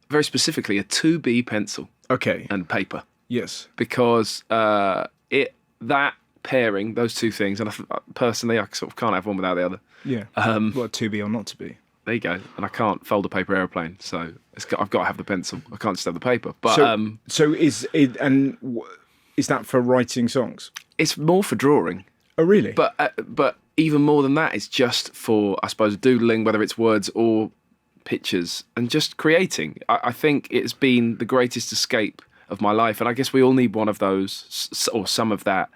very specifically a 2B pencil Okay. and paper. Yes. Because that pairing, those two things, and personally, I sort of can't have one without the other. Yeah. What, to be or not to be? There you go. And I can't fold a paper airplane, so I've got to have the pencil. I can't just have the paper. But so is it, and is that for writing songs? it's more for drawing. Oh, really? But even more than that, it's just for, I suppose, doodling, whether it's words or pictures, and just creating. I think it's been the greatest escape of my life, and I guess we all need one of those, or some of that,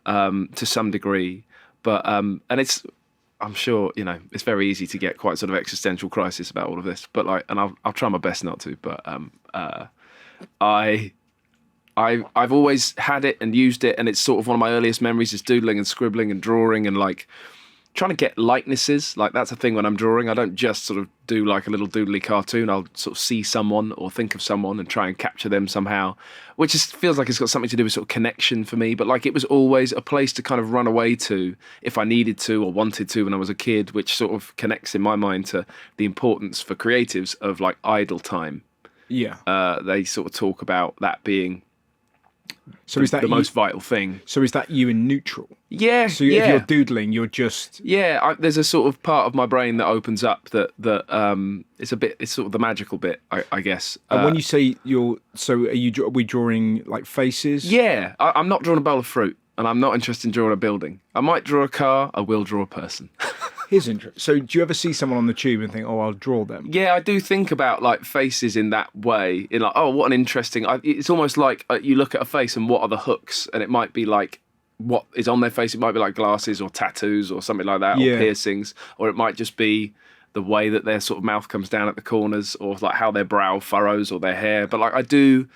to some degree. But and I'm sure, it's very easy to get quite sort of existential crisis about all of this. But and I'll try my best not to. But I've always had it and used it, and it's sort of one of my earliest memories is doodling and scribbling and drawing and trying to get likenesses. That's a thing when I'm drawing. I don't just sort of do like a little doodly cartoon. I'll sort of see someone or think of someone and try and capture them somehow, which just feels like it's got something to do with sort of connection for me. But it was always a place to kind of run away to if I needed to or wanted to when I was a kid, which sort of connects in my mind to the importance for creatives of idle time. Yeah. They sort of talk about that being is that the most vital thing. So is that you in neutral? Yeah. So if you're doodling, you're just... Yeah, there's a sort of part of my brain that opens up that it's sort of the magical bit, I guess. And when you say are we drawing faces? Yeah, I'm not drawing a bowl of fruit, and I'm not interested in drawing a building. I might draw a car, I will draw a person. Here's interesting. So do you ever see someone on the tube and think, oh, I'll draw them? Yeah, I do think about faces in that way. In oh, what an interesting... It's almost like you look at a face and what are the hooks? And it might be what is on their face. It might be glasses or tattoos or something like that, or piercings. Or it might just be the way that their sort of mouth comes down at the corners, or how their brow furrows or their hair. But I do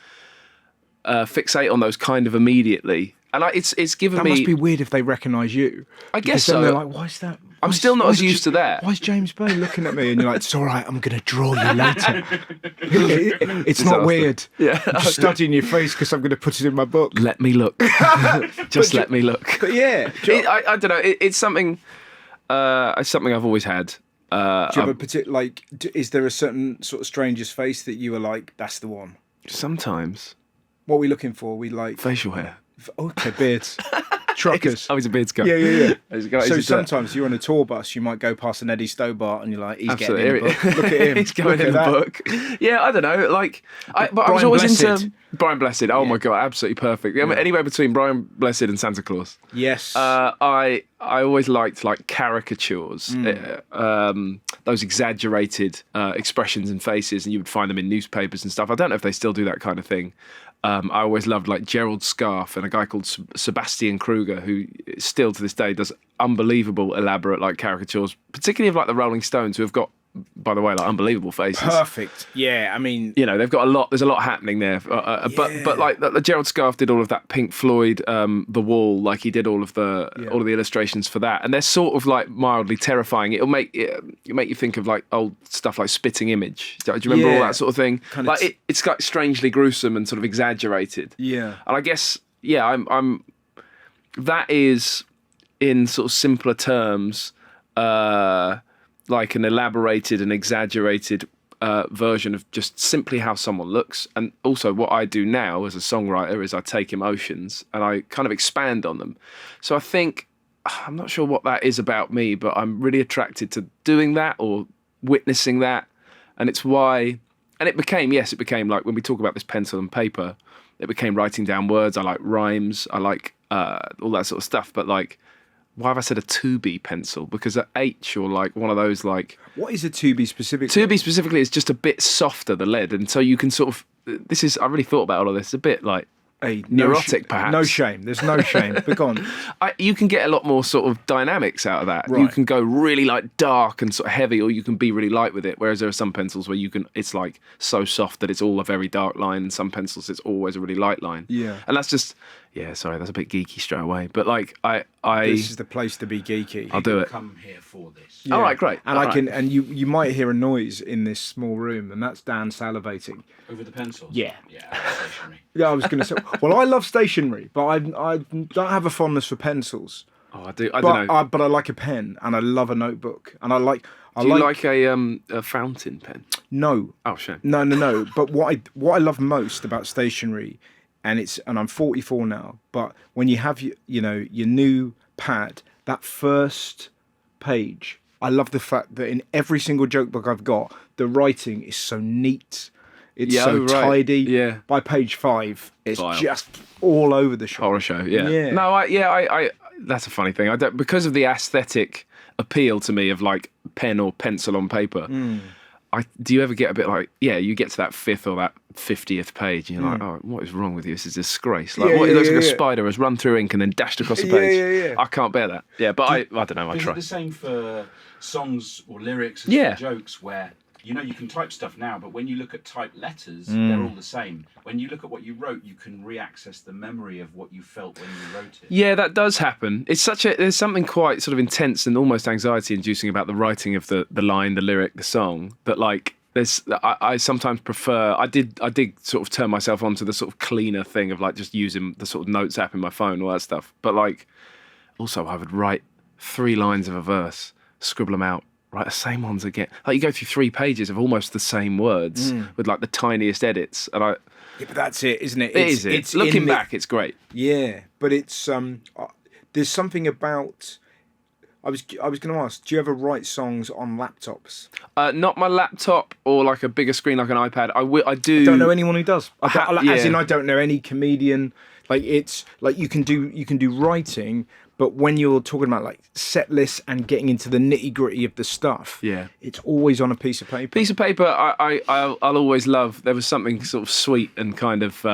fixate on those kind of immediately. And it's given me... That must be weird if they recognise you. I guess so. Then they're like, why is that? I'm still not as used to that. Why is James Bay looking at me? And you're like, it's all right, I'm going to draw you later. It's not weird. Yeah. I'm just studying your face because I'm going to put it in my book. Let me look. Just let me look. But yeah. I don't know. It's something I've always had. Do you have a particular, is there a certain sort of stranger's face that you were like, that's the one? Sometimes. What are we looking for? Facial hair. Okay, beards. Truckers. He's a beards guy. Yeah. So sometimes you're on a tour bus, you might go past an Eddie Stobart and you're like, he's Absolutely. getting in the book. Look at him. He's going in the book. Yeah, I don't know. But I was always into Brian Blessed. Oh my God, absolutely perfect. Yeah. Anywhere between Brian Blessed and Santa Claus. Yes. I always liked caricatures, those exaggerated expressions and faces, and you would find them in newspapers and stuff. I don't know if they still do that kind of thing. I always loved Gerald Scarfe and a guy called Sebastian Kruger, who still to this day does unbelievable elaborate caricatures, particularly of the Rolling Stones, who have got, by the way, unbelievable faces. Perfect. Yeah, I mean, they've got a lot. There's a lot happening there. But Gerald Scarfe did all of that Pink Floyd, The Wall. He did all of the illustrations for that, and they're sort of mildly terrifying. It'll make you think of old stuff like Spitting Image. Do you remember all that sort of thing? It's strangely gruesome and sort of exaggerated. Yeah, and I guess I'm that is in sort of simpler terms. An elaborated and exaggerated version of just simply how someone looks. And also what I do now as a songwriter is I take emotions and I kind of expand on them. So I think, I'm not sure what that is about me, but I'm really attracted to doing that or witnessing that. And it's why, and it became when we talk about this pencil and paper, it became writing down words. I like rhymes. I like all that sort of stuff. But why have I said a 2B pencil? Because a H or one of those What is a 2B specifically? 2B specifically is just a bit softer, the lead, and so you can sort of... I really thought about all of this. It's a bit neurotic, perhaps. No shame. There's no shame. But go on. You can get a lot more sort of dynamics out of that. Right. You can go really dark and sort of heavy, or you can be really light with it. Whereas there are some pencils where it's so soft that it's all a very dark line, and some pencils it's always a really light line. Yeah. And that's just... Yeah, sorry, that's a bit geeky straight away. But this is the place to be geeky. I'll do it. Come here for this. Yeah. All right, great. And and you might hear a noise in this small room, and that's Dan salivating. Over the pencils? Yeah. Yeah, stationery. Yeah, I was going to say. Well, I love stationery, but I don't have a fondness for pencils. Oh, I do. I don't know. But I like a pen, and I love a notebook, and I Do you like a fountain pen? no, Oh, shame. no. But what I love most about stationery, and I'm 44 now, but when you have your new pad, that first page, I love the fact that in every single joke book I've got, the writing is so neat. It's so tidy. Yeah. By page 5, it's Vile. just all over the shop. Horror show. Yeah. Yeah. No. I. That's a funny thing. I don't, because of the aesthetic appeal to me of like pen or pencil on paper. Do you ever get a bit like, you get to that 5th or that 50th page and you're like, oh, what is wrong with you? This is a disgrace. Like, it looks like a spider has run through ink and then dashed across the page. Yeah. I can't bear that. Yeah, but I don't know. I Is try. it the same for songs or lyrics as Yeah. for jokes where, you can type stuff now, but when you look at typed letters, they're all the same. When you look at what you wrote, you can re-access the memory of what you felt when you wrote it. Yeah, that does happen. There's something quite sort of intense and almost anxiety-inducing about the writing of the line, the lyric, the song. That like, I sometimes prefer. I did sort of turn myself onto the sort of cleaner thing of like just using the sort of notes app in my phone, all that stuff. But like, also I would write 3 lines of a verse, scribble them out, write the same ones again. Like you go through 3 pages of almost the same words with like the tiniest edits, and Yeah, but that's it, isn't it? it's looking back, it's great. Yeah, but it's there's something about. I was going to ask, do you ever write songs on laptops? Not my laptop or like a bigger screen like an iPad. I do. I don't know anyone who does. As in, yeah. I don't know any comedian. Like it's like you can do writing, but when you're talking about like set lists and getting into the nitty gritty of the stuff, it's always on a piece of paper. Piece of paper. I'll always love. There was something sort of sweet and kind of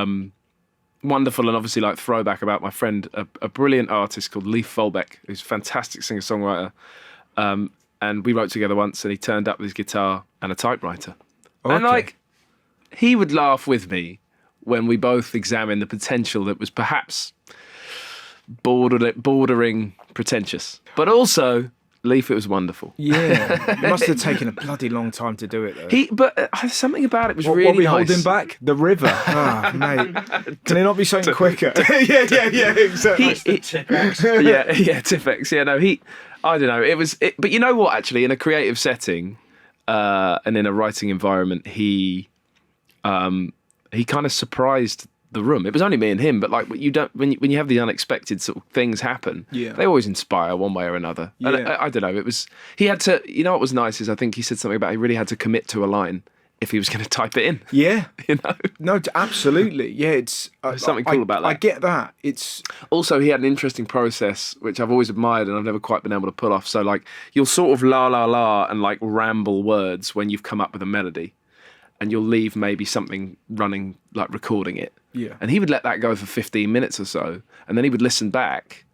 wonderful and obviously like throwback about my friend, a brilliant artist called Leif Volbeck, who's a fantastic singer-songwriter. And we wrote together once, and he turned up with his guitar and a typewriter. Okay. And like, he would laugh with me when we both examined the potential that was perhaps bordering pretentious. But also, Leif, it was wonderful. Yeah, it must have taken a bloody long time to do it though. But something about it was What really we nice. holding back? The river. Ah, mate. Can it not be something quicker? yeah, exactly. Tipex. yeah, Tipex. Yeah, no, I don't know. But you know what? Actually, in a creative setting and in a writing environment, he kind of surprised the room. It was only me and him, but like when you have the unexpected sort of things happen, they always inspire one way or another. Yeah. And I don't know. He had to. You know what was nice is I think he said something about he really had to commit to a line if he was going to type it in. Yeah. You know. No, absolutely. Yeah, it's There's something cool about that. I get that. It's Also, he had an interesting process, which I've always admired and I've never quite been able to pull off. So, like, you'll sort of la la la and like ramble words when you've come up with a melody, and you'll leave maybe something running, like recording it. Yeah. And he would let that go for 15 minutes or so, and then he would listen back,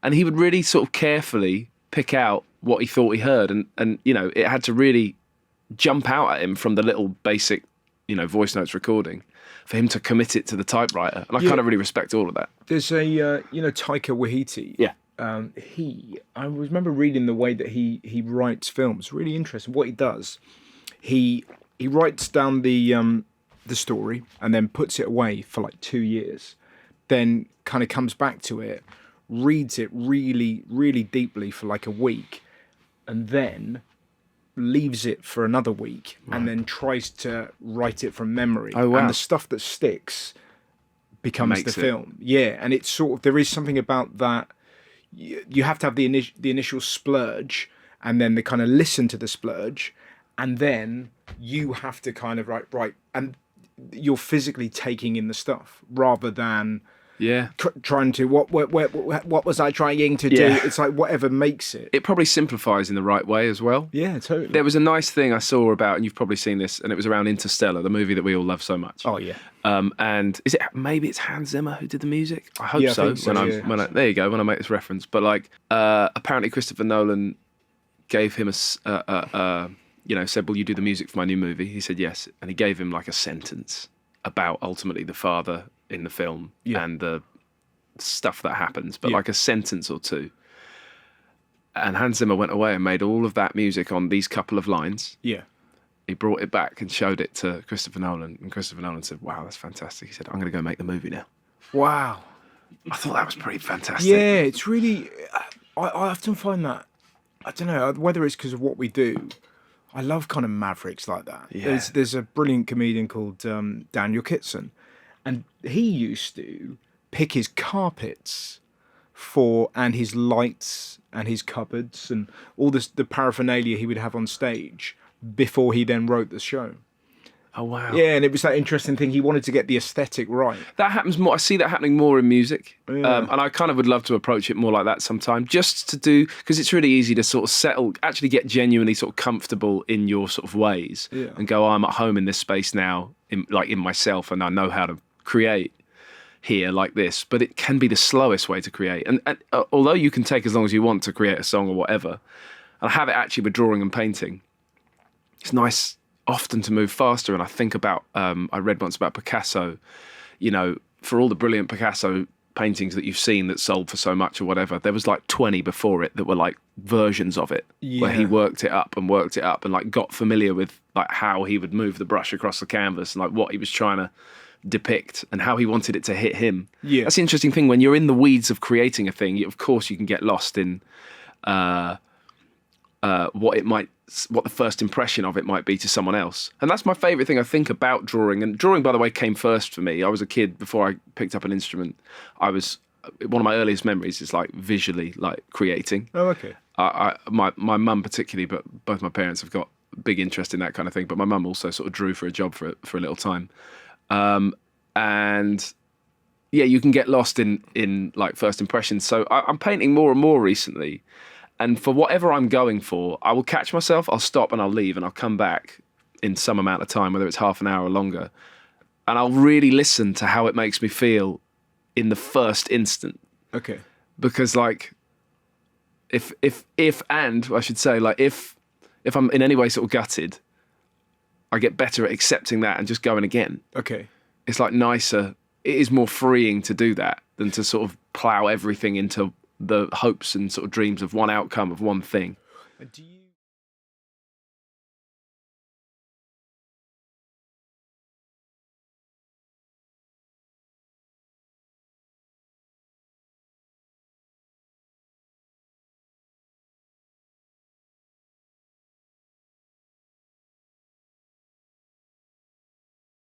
and he would really sort of carefully pick out what he thought he heard, and it had to really jump out at him from the little basic, voice notes recording for him to commit it to the typewriter. And I kind of really respect all of that. There's a Taika Waititi. Yeah. I remember reading the way that he writes films. Really interesting. What he does, he writes down the story and then puts it away for like 2 years, then kind of comes back to it, reads it really, really deeply for like a week, and then leaves it for another week, and then tries to write it from memory. Oh, wow. And the stuff that sticks becomes Makes the it. film. Yeah, and it's sort of, there is something about that. You have to have the initial splurge, and then they kind of listen to the splurge, and then you have to kind of right, and you're physically taking in the stuff rather than trying to what was I trying to do? Yeah. It's like whatever makes it. It probably simplifies in the right way as well. Yeah, totally. There was a nice thing I saw about, and you've probably seen this, and it was around Interstellar, the movie that we all love so much. Oh yeah. And maybe it's Hans Zimmer who did the music? I hope Yeah, I so. think so, There you go. When I make this reference, but like apparently Christopher Nolan gave him said, "Will you do the music for my new movie?" He said yes, and he gave him like a sentence about ultimately the father in the film and the stuff that happens, but like a sentence or two. And Hans Zimmer went away and made all of that music on these couple of lines. Yeah. He brought it back and showed it to Christopher Nolan, and Christopher Nolan said, "Wow, that's fantastic." He said, "I'm going to go make the movie now." Wow. I thought that was pretty fantastic. Yeah, it's really. I often find that, I don't know whether it's because of what we do. I love kind of mavericks like that. Yeah. There's a brilliant comedian called Daniel Kitson, and he used to pick his carpets and his lights and his cupboards and all the paraphernalia he would have on stage before he then wrote the show. Oh wow. Yeah, and it was that interesting thing. He wanted to get the aesthetic right. That happens more. I see that happening more in music, Yeah. and I kind of would love to approach it more like that sometime, just to do, because it's really easy to sort of settle, actually get genuinely sort of comfortable in your sort of ways, Yeah. and go, I'm at home in this space now, in myself, and I know how to create here like this. But it can be the slowest way to create, and although you can take as long as you want to create a song or whatever, and I have it actually with drawing and painting, it's nice often to move faster. And I think about, I read once about Picasso, for all the brilliant Picasso paintings that you've seen that sold for so much or whatever, there was like 20 before it that were like versions of it, where he worked it up and like got familiar with like how he would move the brush across the canvas and like what he was trying to depict and how he wanted it to hit him. Yeah. That's the interesting thing. When you're in the weeds of creating a thing, of course you can get lost in what the first impression of it might be to someone else. And that's my favourite thing, I think, about drawing. And drawing, by the way, came first for me. I was a kid before I picked up an instrument. One of my earliest memories is like visually like creating. Oh, okay. My mum particularly, but both my parents have got big interest in that kind of thing. But my mum also sort of drew for a job for a little time. And yeah, you can get lost in like first impressions. So I'm painting more and more recently. And for whatever I'm going for, I will catch myself, I'll stop and I'll leave and I'll come back in some amount of time, whether it's half an hour or longer. And I'll really listen to how it makes me feel in the first instant. Okay. Because like, if I'm in any way sort of gutted, I get better at accepting that and just going again. Okay. It's like nicer. It is more freeing to do that than to sort of plow everything into the hopes and sort of dreams of one outcome of one thing. Do you